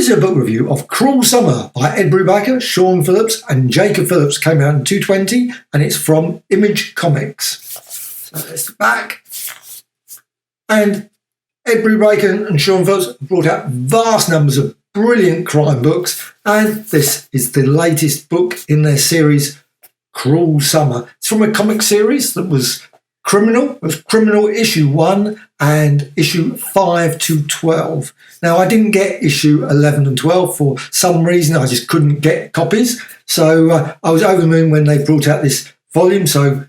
This is a book review of Cruel Summer by Ed Brubaker, Sean Phillips and Jacob Phillips. Came out in 2020 and it's from Image Comics. So there's the back. And Ed Brubaker and Sean Phillips brought out vast numbers of brilliant crime books, and this is the latest book in their series, Cruel Summer. It's from a comic series that was Criminal. It was Criminal issue 1 and issue 5 to 12. Now, I didn't get issue 11 and 12 for some reason. I just couldn't get copies. So I was over the moon when they brought out this volume. So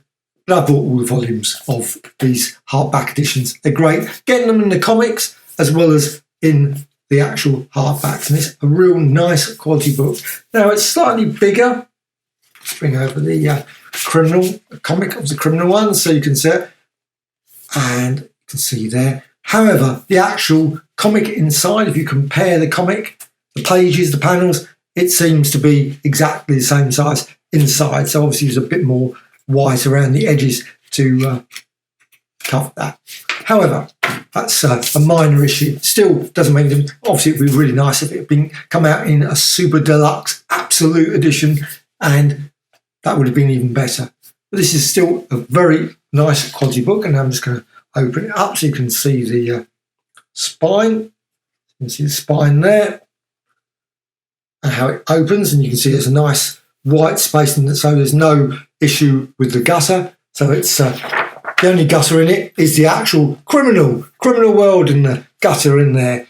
I bought all the volumes of these hardback editions. They're great. Getting them in the comics as well as in the actual hardbacks. And it's a real nice quality book. Now, it's slightly bigger. Let's bring over the Criminal comic of the Criminal one so you can see it. And you can see there. However, the actual comic inside, if you compare the comic, the pages, the panels, it seems to be exactly the same size inside. So obviously there's a bit more white around the edges to cover that. However, that's a minor issue. Still doesn't make them. Obviously, it'd be really nice if it had come out in a super deluxe absolute edition, and that would have been even better. But this is still a very nice quality book, and I'm just going to open it up so you can see the spine. You can see the spine there and how it opens, and you can see there's a nice white space in it, so there's no issue with the gutter. So it's the only gutter in it is the actual criminal world and the gutter in there.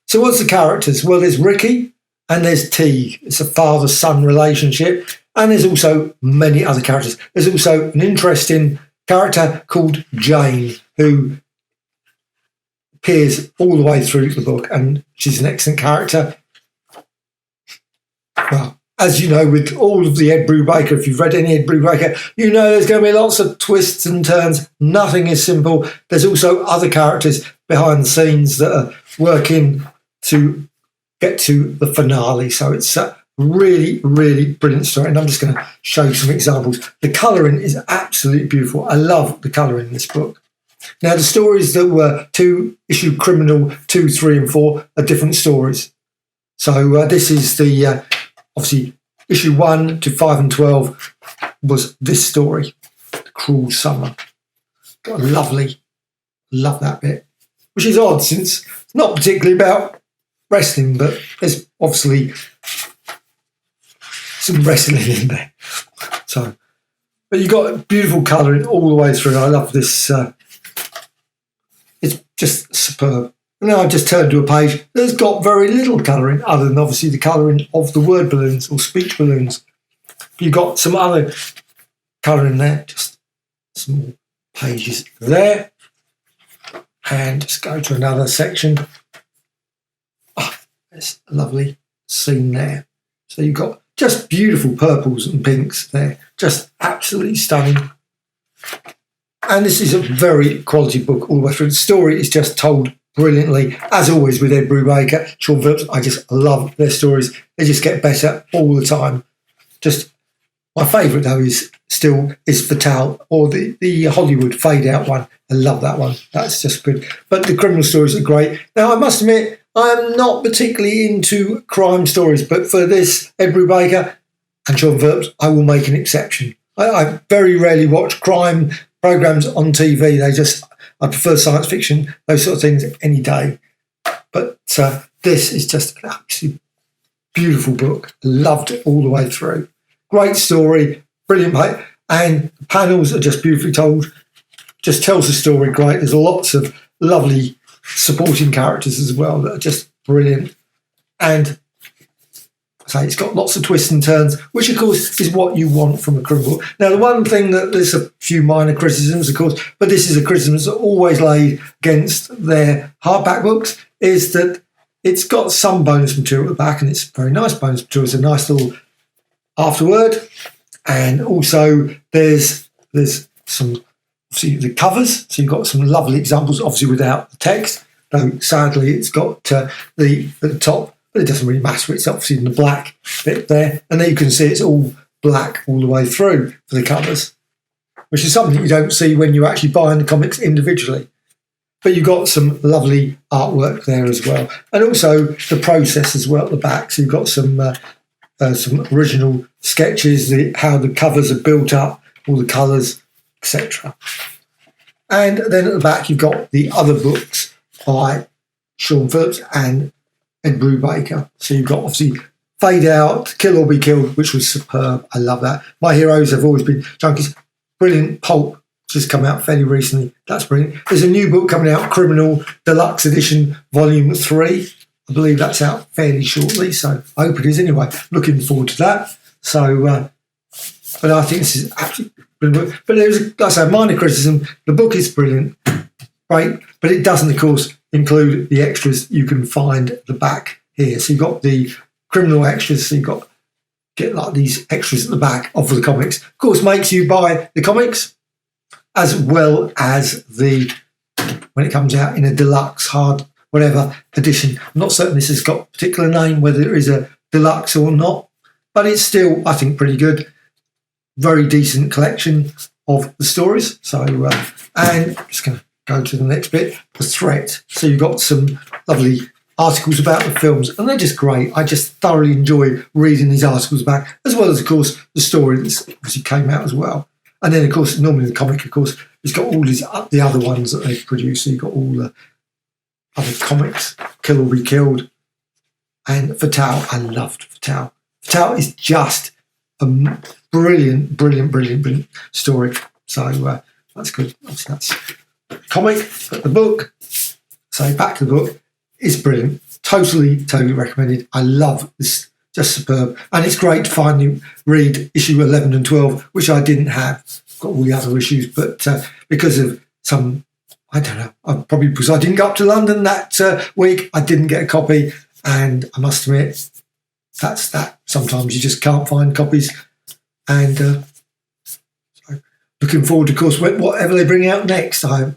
So what's the characters? Well, there's Ricky and there's Teeg. It's a father-son relationship. And there's also many other characters. There's also an interesting character called Jane, who appears all the way through the book, and she's an excellent character. Well, as you know, with all of the Ed Brubaker, if you've read any Ed Brubaker, you know there's going to be lots of twists and turns. Nothing is simple. There's also other characters behind the scenes that are working to get to the finale. So it's really, really brilliant story. And I'm just going to show you some examples. The colouring is absolutely beautiful. I love the colouring in this book. Now, the stories that were issue Criminal 2, 3 and 4 are different stories. So this is the, obviously, issue 1 to 5 and 12 was this story, Cruel Summer. Got a love that bit, which is odd since it's not particularly about wrestling, but there's obviously some wrestling in there. So, but you've got beautiful colouring all the way through. I love this. It's just superb. And now I've just turned to a page that's got very little colouring, other than obviously the colouring of the word balloons or speech balloons. But you've got some other colouring there, just some more pages there. And just go to another section. Oh, there's a lovely scene there. So you've got just beautiful purples and pinks there. Just absolutely stunning. And this is a very quality book all the way through. The story is just told brilliantly. As always with Ed Brubaker, Sean Phillips, I just love their stories. They just get better all the time. Just my favourite though is Fatale, or the Hollywood fade out one. I love that one. That's just good. But the criminal stories are great. Now I must admit, I'm not particularly into crime stories, but for this, Ed Brubaker and Sean Phillips, I will make an exception. I very rarely watch crime programmes on TV. I prefer science fiction, those sort of things, any day. But this is just an absolutely beautiful book. Loved it all the way through. Great story, brilliant, and the panels are just beautifully told. Just tells the story great. There's lots of lovely supporting characters as well that are just brilliant. And it's got lots of twists and turns, which of course is what you want from a criminal book. Now, the one thing that there's a few minor criticisms, of course, but this is a criticism that's always laid against their hardback books, is that it's got some bonus material at the back, and it's very nice bonus material. It's a nice little afterword, and also there's some obviously the covers. So you've got some lovely examples, obviously without the text. Though sadly, it's got the at the top. But it doesn't really matter. It's obviously in the black bit there. And there you can see it's all black all the way through for the covers, which is something you don't see when you're actually buying the comics individually. but you've got some lovely artwork there as well, and also the process as well at the back. So you've got some original sketches, how the covers are built up, all the colours, etc. And then at the back you've got the other books by Sean Phillips and Ed Brubaker. So you've got obviously Fade Out, Kill or Be Killed, which was superb. I love that. My heroes have always been junkies. Brilliant. Pulp just come out fairly recently. That's brilliant. There's a new book coming out, Criminal Deluxe Edition, Volume 3. I believe that's out fairly shortly, so I hope it is anyway. Looking forward to that. So, but I think this is absolutely brilliant. But there's, like I say, minor criticism. The book is brilliant, right? But it doesn't, of course, include the extras you can find at the back here. So you've got the criminal extras, so you've get like these extras at the back of the comics. Of course, makes you buy the comics as well as when it comes out in a deluxe hard whatever edition. I'm not certain this has got a particular name, whether it is a deluxe or not, but it's still, I think, pretty good. Very decent collection of the stories. So, and I'm just going to go to the next bit, the threat. So you've got some lovely articles about the films, and they're just great. I just thoroughly enjoy reading these articles back, as well as, of course, the story that's obviously came out as well. And then, of course, normally the comic, of course, it's got all the other ones that they've produced. So you've got all the other comics, Kill or Be Killed, and Fatale. I loved Fatale. Fatale is just a brilliant story. So that's good. Obviously, that's comic, but the book, so back to the book, is brilliant. Totally recommended. I love this. Just superb. And it's great to finally read issue 11 and 12, which I didn't have. Got all the other issues, but because of some, I don't know, probably because I didn't go up to London that week, I didn't get a copy. And I must admit, that's that. Sometimes you just can't find copies. And so looking forward, of course, whatever they bring out next. I'm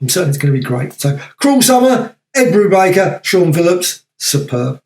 certain it's going to be great. So, Cruel Summer, Ed Brubaker, Sean Phillips, superb.